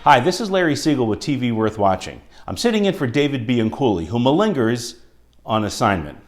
Hi, this is Larry Siegel with TV Worth Watching. I'm sitting in for David Bianculli, who malingers on assignment.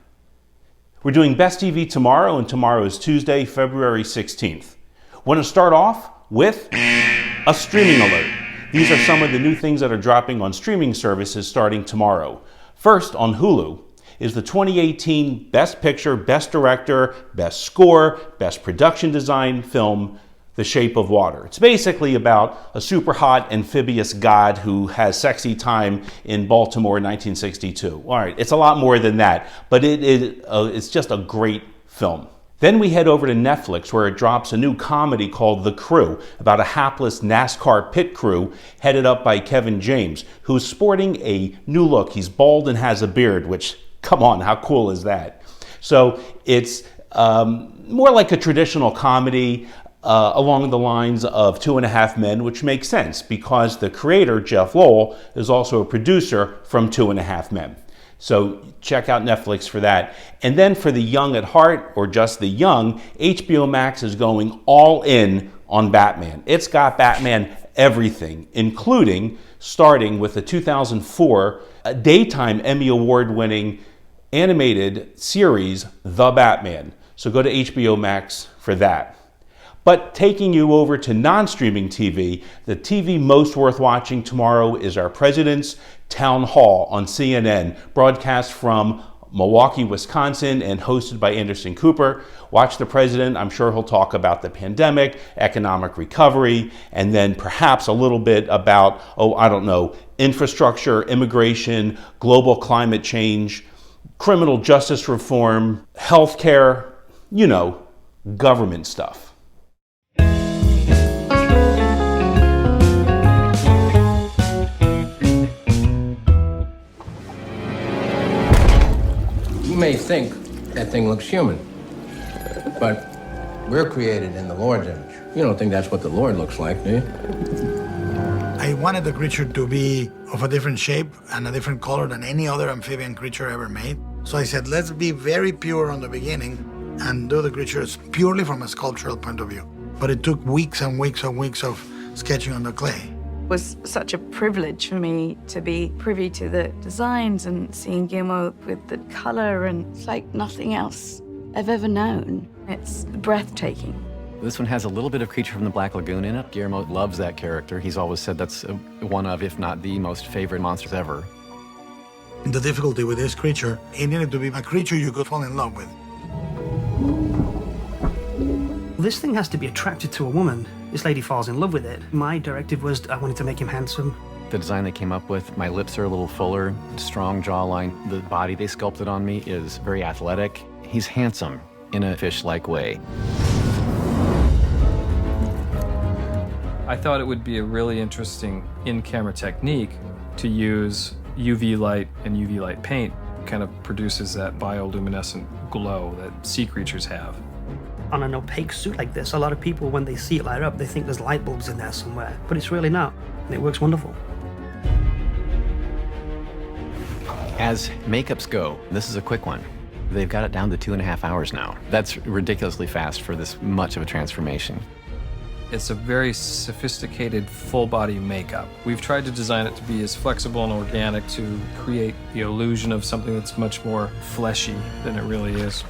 We're doing Best TV tomorrow, and tomorrow is Tuesday, February 16th. Want to start off with a streaming alert. These are some of the new things that are dropping on streaming services starting tomorrow. First, on Hulu, is the 2018 Best Picture, Best Director, Best Score, Best Production Design film, The Shape of Water. It's basically about a super hot amphibious god who has sexy time in Baltimore in 1962. All right, it's a lot more than that, but it's just a great film. Then we head over to Netflix, where it drops a new comedy called The Crew, about a hapless NASCAR pit crew headed up by Kevin James, who's sporting a new look. He's bald and has a beard, which, come on, how cool is that? So it's more like a traditional comedy along the lines of 2.5 Men, which makes sense because the creator, Jeff Lowell, is also a producer from 2.5 Men. So check out Netflix for that. And then for the young at heart, or just the young, HBO Max is going all in on Batman. It's got Batman everything, including starting with the 2004 daytime Emmy Award-winning animated series, The Batman. So go to HBO Max for that. But taking you over to non-streaming TV, the TV most worth watching tomorrow is our President's Town Hall on CNN, broadcast from Milwaukee, Wisconsin, and hosted by Anderson Cooper. Watch the president. I'm sure he'll talk about the pandemic, economic recovery, and then perhaps a little bit about, infrastructure, immigration, global climate change, criminal justice reform, healthcare, government stuff. You may think that thing looks human, but we're created in the Lord's image. You don't think that's what the Lord looks like, do you? I wanted the creature to be of a different shape and a different color than any other amphibian creature ever made. So I said, let's be very pure on the beginning and do the creatures purely from a sculptural point of view. But it took weeks and weeks and weeks of sketching on the clay. It was such a privilege for me to be privy to the designs and seeing Guillermo with the color, and it's like nothing else I've ever known. It's breathtaking. This one has a little bit of Creature from the Black Lagoon in it. Guillermo loves that character. He's always said that's one of, if not the most favorite monsters ever. The difficulty with this creature, it needed to be a creature you could fall in love with. This thing has to be attracted to a woman. This lady falls in love with it. My directive was I wanted to make him handsome. The design they came up with, my lips are a little fuller, strong jawline. The body they sculpted on me is very athletic. He's handsome in a fish-like way. I thought it would be a really interesting in-camera technique to use UV light and UV light paint. It kind of produces that bioluminescent glow that sea creatures have. On an opaque suit like this, a lot of people, when they see it light up, they think there's light bulbs in there somewhere, but it's really not, and it works wonderful. As makeups go, this is a quick one. They've got it down to 2.5 hours now. That's ridiculously fast for this much of a transformation. It's a very sophisticated full-body makeup. We've tried to design it to be as flexible and organic to create the illusion of something that's much more fleshy than it really is.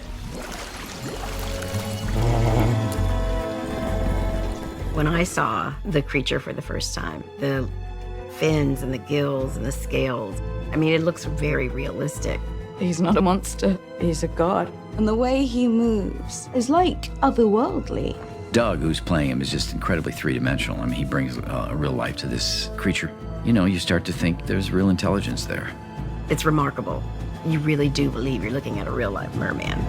When I saw the creature for the first time, the fins and the gills and the scales, it looks very realistic. He's not a monster, he's a god. And the way he moves is like otherworldly. Doug, who's playing him, is just incredibly three-dimensional. He brings a real life to this creature. You start to think there's real intelligence there. It's remarkable. You really do believe you're looking at a real-life merman.